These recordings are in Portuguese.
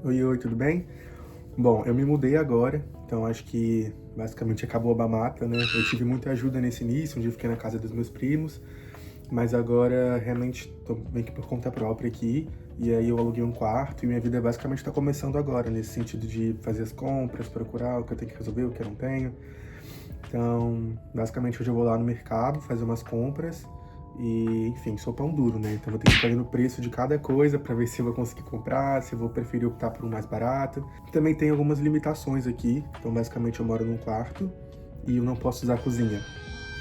Oi, tudo bem? Bom, eu me mudei agora, então acho que basicamente acabou a mamata, né? Eu tive muita ajuda nesse início, onde eu fiquei na casa dos meus primos, mas agora realmente tô meio que por conta própria aqui, e aí eu aluguei um quarto e minha vida basicamente tá começando agora, nesse sentido de fazer as compras, procurar o que eu tenho que resolver, o que eu não tenho. Então, basicamente hoje eu vou lá no mercado fazer umas compras e, enfim, sou pão duro, né? Então vou ter que escolher o preço de cada coisa pra ver se eu vou conseguir comprar, se eu vou preferir optar por um mais barato. Também tem algumas limitações aqui, então basicamente eu moro num quarto e eu não posso usar a cozinha.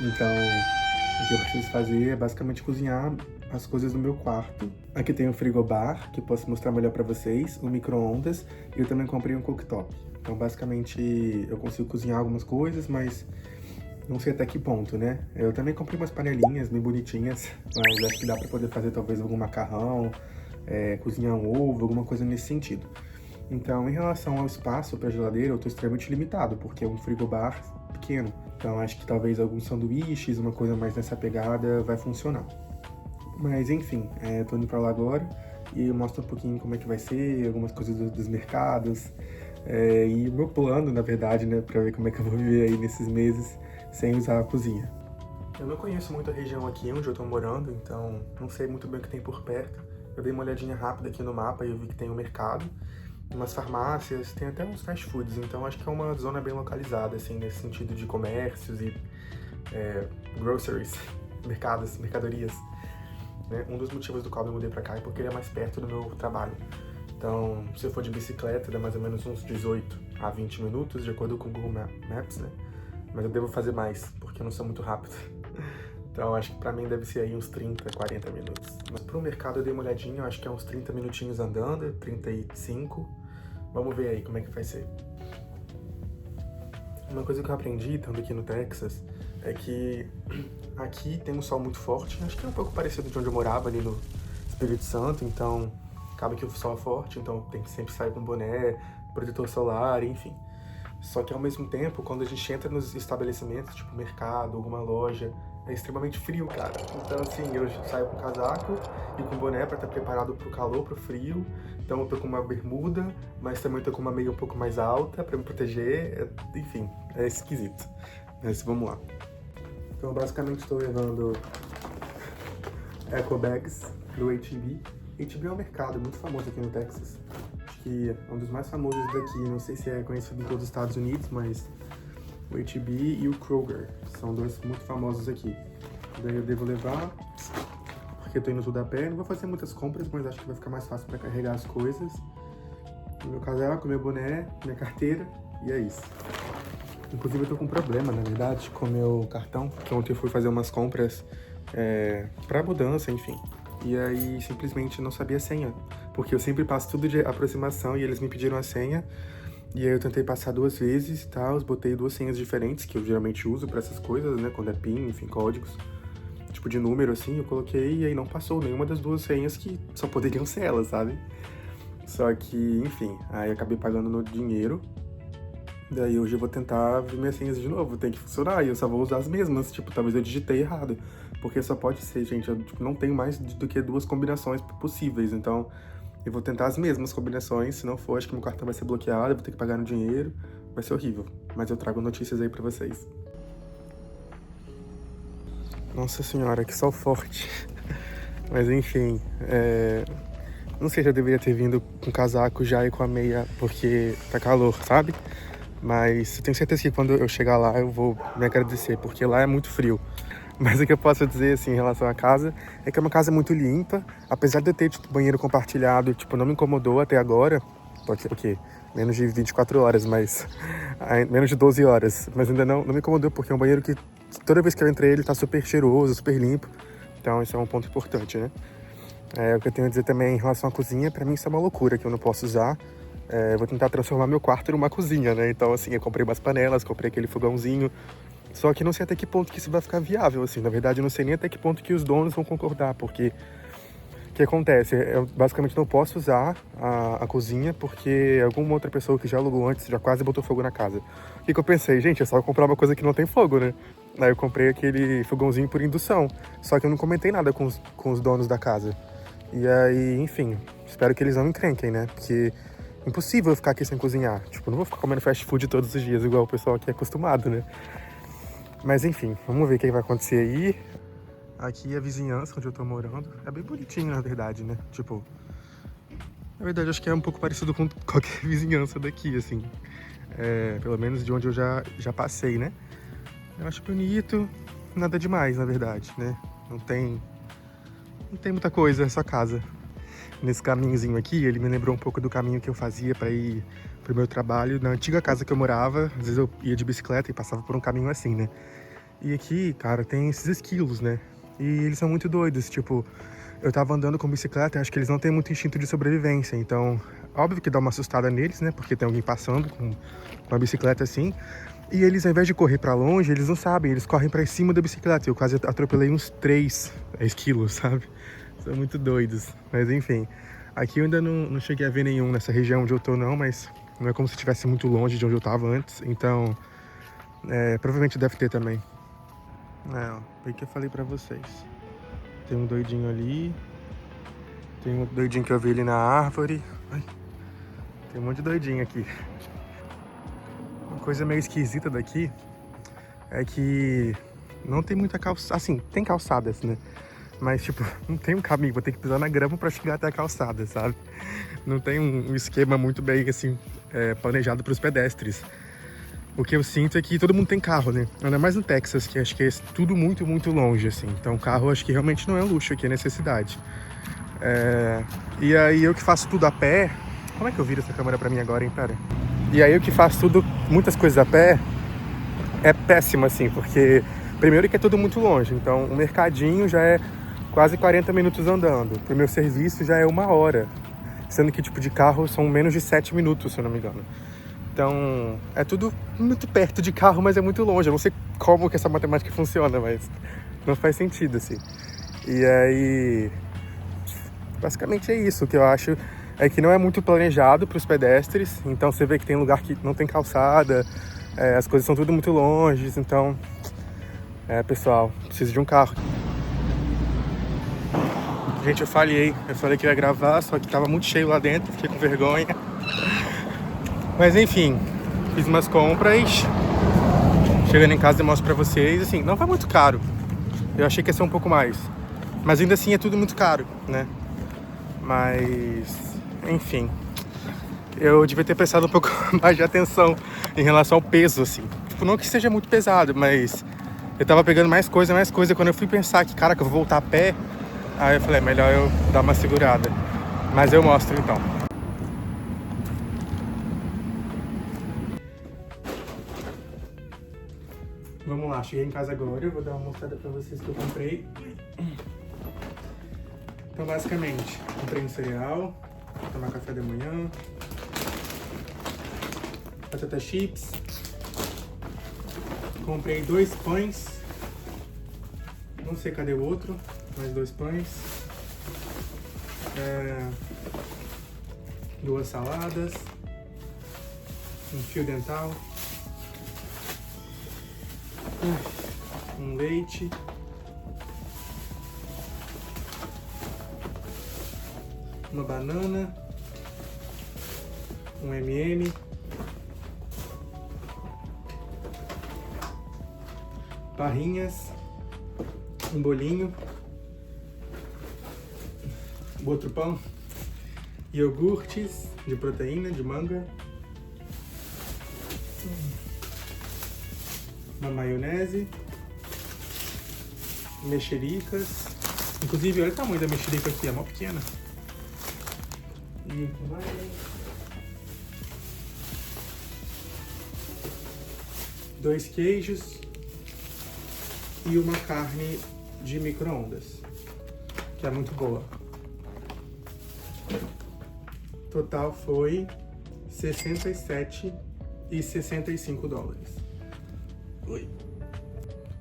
Então, o que eu preciso fazer é basicamente cozinhar as coisas no meu quarto. Aqui tem o frigobar, que eu posso mostrar melhor pra vocês, o micro-ondas, e eu também comprei um cooktop. Então, basicamente, eu consigo cozinhar algumas coisas, mas não sei até que ponto, né? Eu também comprei umas panelinhas bem bonitinhas, mas acho que dá pra poder fazer talvez algum macarrão, cozinhar um ovo, alguma coisa nesse sentido. Então, em relação ao espaço para geladeira, eu tô extremamente limitado, porque é um frigobar pequeno. Então, acho que talvez alguns sanduíches, uma coisa mais nessa pegada, vai funcionar. Mas, enfim, tô indo pra lá agora e eu mostro um pouquinho como é que vai ser, algumas coisas dos mercados, e o meu plano, na verdade, né, pra ver como é que eu vou viver aí nesses meses sem usar a cozinha. Eu não conheço muito a região aqui onde eu tô morando, então não sei muito bem o que tem por perto. Eu dei uma olhadinha rápida aqui no mapa e eu vi que tem um mercado, umas farmácias, tem até uns fast foods, então acho que é uma zona bem localizada, assim, nesse sentido de comércios e groceries, mercados, mercadorias. Né? Um dos motivos do qual eu mudei pra cá é porque ele é mais perto do meu trabalho. Então, se eu for de bicicleta, dá mais ou menos uns 18 a 20 minutos, de acordo com o Google Maps, né? Mas eu devo fazer mais, porque eu não sou muito rápido. Então, acho que pra mim deve ser aí uns 30, 40 minutos. Mas pro mercado eu dei uma olhadinha, acho que é uns 30 minutinhos andando, 35. Vamos ver aí como é que vai ser. Uma coisa que eu aprendi, estando aqui no Texas, é que aqui tem um sol muito forte. Acho que é um pouco parecido de onde eu morava, ali no Espírito Santo. Então, acaba que o sol é forte, então tem que sempre sair com boné, protetor solar, enfim. Só que ao mesmo tempo, quando a gente entra nos estabelecimentos, tipo mercado, alguma loja, é extremamente frio, cara. Então, assim, eu saio com casaco e com boné pra estar preparado pro calor, pro frio. Então, eu tô com uma bermuda, mas também tô com uma meia um pouco mais alta pra me proteger. Enfim, é esquisito. Mas vamos lá. Então, basicamente, estou levando eco bags do H-E-B. H-E-B é um mercado muito famoso aqui no Texas. Acho que é um dos mais famosos daqui. Não sei se é conhecido em todos os Estados Unidos, mas o H-E-B e o Kroger são dois muito famosos aqui. Daí eu devo levar, porque eu tô indo tudo a pé. Não vou fazer muitas compras, mas acho que vai ficar mais fácil para carregar as coisas. O meu casaco, meu boné, minha carteira, e é isso. Inclusive eu tô com um problema, na verdade, com o meu cartão, que ontem eu fui fazer umas compras pra mudança, enfim. E aí simplesmente não sabia a senha, porque eu sempre passo tudo de aproximação e eles me pediram a senha. E aí eu tentei passar 2 vezes e tal, botei 2 senhas diferentes, que eu geralmente uso pra essas coisas, né, quando é PIN, enfim, códigos. Tipo de número, assim, eu coloquei e aí não passou nenhuma das 2 senhas que só poderiam ser elas, sabe? Só que, enfim, aí eu acabei pagando no dinheiro. Daí hoje eu vou tentar ver minhas senhas de novo, tem que funcionar, e eu só vou usar as mesmas, tipo, talvez eu digitei errado. Porque só pode ser, gente, eu não tenho mais do que 2 combinações possíveis, então eu vou tentar as mesmas combinações, se não for, acho que meu cartão vai ser bloqueado, eu vou ter que pagar no dinheiro, vai ser horrível. Mas eu trago notícias aí pra vocês. Nossa senhora, que sol forte. Mas enfim, não sei se eu deveria ter vindo com casaco já e com a meia, porque tá calor, sabe? Mas eu tenho certeza que quando eu chegar lá eu vou me agradecer, porque lá é muito frio. Mas o que eu posso dizer, assim, em relação à casa, é que é uma casa muito limpa. Apesar de eu ter, tipo, banheiro compartilhado, tipo, não me incomodou até agora. Pode ser o quê? Menos de 24 horas, mas... menos de 12 horas. Mas ainda não me incomodou, porque é um banheiro que toda vez que eu entrei ele tá super cheiroso, super limpo. Então isso é um ponto importante, né? O que eu tenho a dizer também em relação à cozinha, pra mim isso é uma loucura que eu não posso usar. Eu vou tentar transformar meu quarto numa cozinha, né? Então, assim, eu comprei umas panelas, comprei aquele fogãozinho. Só que não sei até que ponto que isso vai ficar viável, assim. Na verdade, eu não sei nem até que ponto que os donos vão concordar, porque... O que acontece? Eu basicamente não posso usar a cozinha, porque alguma outra pessoa que já alugou antes já quase botou fogo na casa. O que eu pensei? Gente, é só comprar uma coisa que não tem fogo, né? Aí eu comprei aquele fogãozinho por indução. Só que eu não comentei nada com os donos da casa. E aí, enfim, espero que eles não encrenquem, né? Porque... impossível eu ficar aqui sem cozinhar. Tipo, não vou ficar comendo fast food todos os dias, igual o pessoal aqui é acostumado, né? Mas enfim, vamos ver o que vai acontecer aí. Aqui é a vizinhança onde eu tô morando. É bem bonitinho, na verdade, né? Tipo, na verdade, acho que é um pouco parecido com qualquer vizinhança daqui, assim. Pelo menos de onde eu já passei, né? Eu acho bonito, nada demais, na verdade, né? Não tem muita coisa, é só casa. Nesse caminhozinho aqui, ele me lembrou um pouco do caminho que eu fazia para ir pro meu trabalho. Na antiga casa que eu morava, às vezes eu ia de bicicleta e passava por um caminho assim, né? E aqui, cara, tem esses esquilos, né? E eles são muito doidos, tipo, eu tava andando com bicicleta e acho que eles não têm muito instinto de sobrevivência, então, óbvio que dá uma assustada neles, né? Porque tem alguém passando com a bicicleta assim, e eles, ao invés de correr pra longe, eles não sabem, eles correm pra cima da bicicleta. Eu quase atropelei uns 3 esquilos, sabe? São muito doidos, mas enfim. Aqui eu ainda não cheguei a ver nenhum nessa região onde eu tô não, mas não é como se estivesse muito longe de onde eu tava antes, então, provavelmente deve ter também. Ó, foi o que eu falei pra vocês. Tem um doidinho ali. Tem um doidinho que eu vi ali na árvore. Ai, tem um monte de doidinho aqui. Uma coisa meio esquisita daqui é que não tem muita calçada. Assim, tem calçadas, né? Mas, tipo, não tem um caminho. Vou ter que pisar na grama pra chegar até a calçada, sabe? Não tem um esquema muito bem, assim, planejado pros pedestres. O que eu sinto é que todo mundo tem carro, né? Ainda mais no Texas, que acho que é tudo muito, muito longe, assim. Então, carro acho que realmente não é luxo aqui, é necessidade. E aí eu que faço tudo a pé... Como é que eu viro essa câmera pra mim agora, hein? Pera. E aí eu que faço tudo, muitas coisas a pé, é péssimo, assim, porque... Primeiro que é tudo muito longe, então o mercadinho já é quase 40 minutos andando. Pro meu serviço já é 1 hora. Sendo que, tipo, de carro são menos de 7 minutos, se eu não me engano. Então, é tudo muito perto de carro, mas é muito longe. Eu não sei como que essa matemática funciona, mas não faz sentido, assim. E aí, basicamente é isso. O que eu acho é que não é muito planejado para os pedestres. Então, você vê que tem lugar que não tem calçada, as coisas são tudo muito longe. Então, pessoal, preciso de um carro. Gente, eu falei que ia gravar, só que tava muito cheio lá dentro, fiquei com vergonha. Mas enfim, fiz umas compras. Chegando em casa eu mostro pra vocês. Assim, não foi muito caro. Eu achei que ia ser um pouco mais. Mas ainda assim é tudo muito caro, né? Mas, enfim. Eu devia ter prestado um pouco mais de atenção em relação ao peso, assim. Tipo, não que seja muito pesado, mas eu tava pegando mais coisa. Quando eu fui pensar que, cara, que eu vou voltar a pé, aí eu falei, melhor eu dar uma segurada. Mas eu mostro então. Vamos lá, cheguei em casa agora, eu vou dar uma mostrada pra vocês que eu comprei. Então, basicamente, comprei um cereal, pra tomar café da manhã, batata chips, comprei 2 pães, não sei cadê o outro, mais 2 pães, 2 saladas, um fio dental, um leite, uma banana, um M&M, barrinhas, um bolinho, outro pão, iogurtes de proteína, de manga, uma maionese, mexericas. Inclusive, olha o tamanho da mexerica aqui, é mó pequena. E mais 2 queijos e uma carne de micro-ondas, que é muito boa. Total foi $67,65. Oi.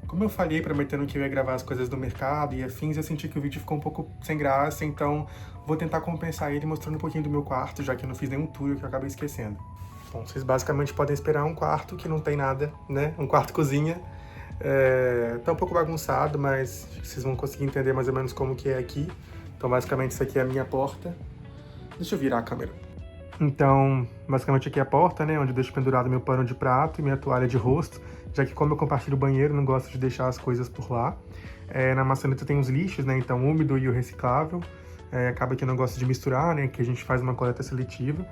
Como eu falei, prometendo que eu ia gravar as coisas do mercado e afins, eu senti que o vídeo ficou um pouco sem graça, então vou tentar compensar ele mostrando um pouquinho do meu quarto, já que eu não fiz nenhum tour que eu acabei esquecendo. Bom, vocês basicamente podem esperar um quarto que não tem nada, né? Um quarto-cozinha. Tá um pouco bagunçado, mas vocês vão conseguir entender mais ou menos como que é aqui. Então, basicamente, isso aqui é a minha porta. Deixa eu virar a câmera. Então, basicamente aqui é a porta, né, onde eu deixo pendurado meu pano de prato e minha toalha de rosto, já que como eu compartilho o banheiro, não gosto de deixar as coisas por lá. Na maçaneta tem os lixos, né, então o úmido e o reciclável. Acaba que eu não gosto de misturar, né, que a gente faz uma coleta seletiva.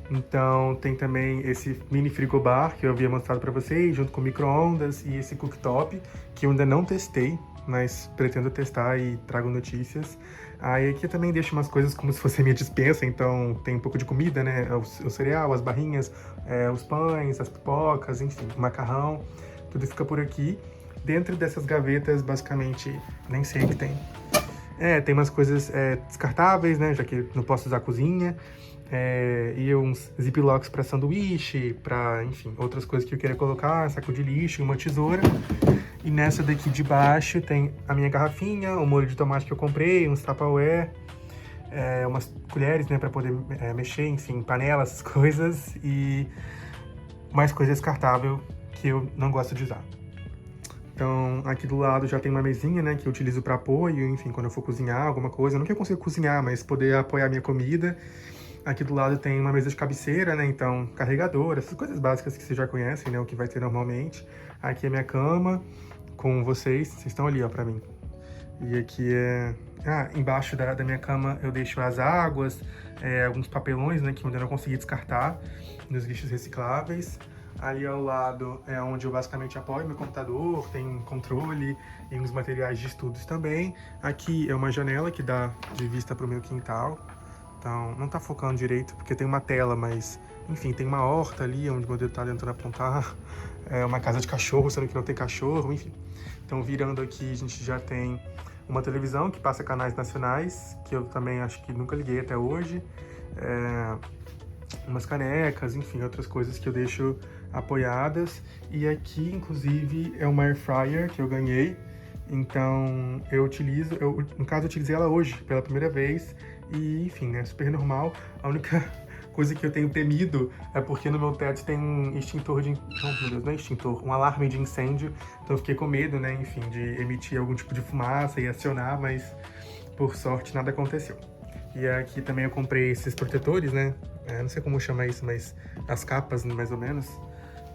Então tem também esse mini frigobar que eu havia mostrado para vocês, junto com micro-ondas e esse cooktop, que eu ainda não testei, mas pretendo testar e trago notícias. Aí aqui eu também deixo umas coisas como se fosse a minha despensa, então tem um pouco de comida, né? O cereal, as barrinhas, os pães, as pipocas, enfim, o macarrão, tudo fica por aqui. Dentro dessas gavetas, basicamente, nem sei o que tem. Tem umas coisas descartáveis, né? Já que não posso usar a cozinha. E uns ziplocs para sanduíche, para, enfim, outras coisas que eu queira colocar, saco de lixo, uma tesoura. E nessa daqui de baixo tem a minha garrafinha, o molho de tomate que eu comprei, uns Tupperware, umas colheres, né, para poder mexer, enfim, panelas, essas coisas, e mais coisa descartável que eu não gosto de usar. Então, aqui do lado já tem uma mesinha, né, que eu utilizo para apoio, enfim, quando eu for cozinhar alguma coisa. Não que eu consiga cozinhar, mas poder apoiar a minha comida. Aqui do lado tem uma mesa de cabeceira, né, então carregador, essas coisas básicas que vocês já conhecem, né, o que vai ter normalmente. Aqui é minha cama, com vocês estão ali, ó, pra mim. E aqui embaixo da minha cama eu deixo as águas, alguns papelões, né, que eu ainda não consegui descartar, nos lixos recicláveis. Ali ao lado é onde eu basicamente apoio meu computador, tem controle e uns materiais de estudos também. Aqui é uma janela que dá de vista pro meu quintal. Então, não tá focando direito porque tem uma tela, mas, enfim, tem uma horta ali onde meu dedo tá tentando apontar. Uma casa de cachorro, sendo que não tem cachorro, enfim. Então, virando aqui, a gente já tem uma televisão que passa canais nacionais, que eu também acho que nunca liguei até hoje. Umas canecas, enfim, outras coisas que eu deixo apoiadas. E aqui, inclusive, é uma air fryer que eu ganhei. Então, no caso, eu utilizei ela hoje, pela primeira vez. E, enfim, né, super normal. A única coisa que eu tenho temido é porque no meu teto tem um extintor de... Não, meu Deus, não é extintor, um alarme de incêndio. Então eu fiquei com medo, né, enfim, de emitir algum tipo de fumaça e acionar, mas por sorte nada aconteceu. E aqui também eu comprei esses protetores, né, não sei como chama isso, mas as capas, mais ou menos.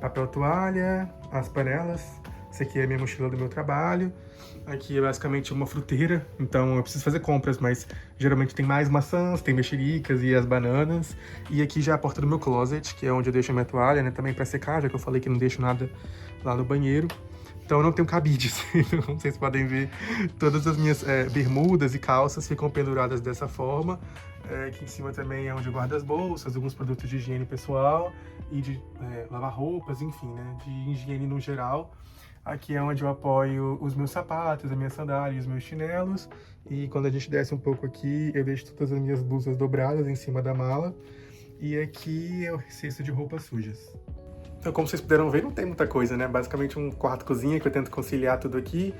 Papel toalha, as panelas. Esse aqui é a minha mochila do meu trabalho. Aqui é basicamente uma fruteira, então eu preciso fazer compras, mas geralmente tem mais maçãs, tem mexericas e as bananas. E aqui já é a porta do meu closet, que é onde eu deixo a minha toalha, né, também pra secar, já que eu falei que não deixo nada lá no banheiro. Então eu não tenho cabides, então vocês podem ver, todas as minhas bermudas e calças ficam penduradas dessa forma. Aqui em cima também é onde eu guardo as bolsas, alguns produtos de higiene pessoal e de lavar roupas, enfim, né, de higiene no geral. Aqui é onde eu apoio os meus sapatos, as minhas sandálias, os meus chinelos. E quando a gente desce um pouco aqui, eu deixo todas as minhas blusas dobradas em cima da mala. E aqui é o cesto de roupas sujas. Então, como vocês puderam ver, não tem muita coisa, né? Basicamente um quarto-cozinha que eu tento conciliar tudo aqui.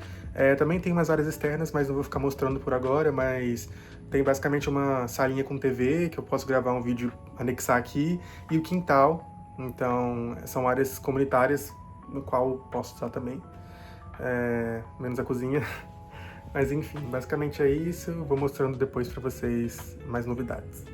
Também tem umas áreas externas, mas não vou ficar mostrando por agora, mas tem basicamente uma salinha com TV, que eu posso gravar um vídeo, anexar aqui, e o quintal. Então, são áreas comunitárias no qual posso usar também, menos a cozinha. Mas enfim, basicamente é isso. Vou mostrando depois pra vocês mais novidades.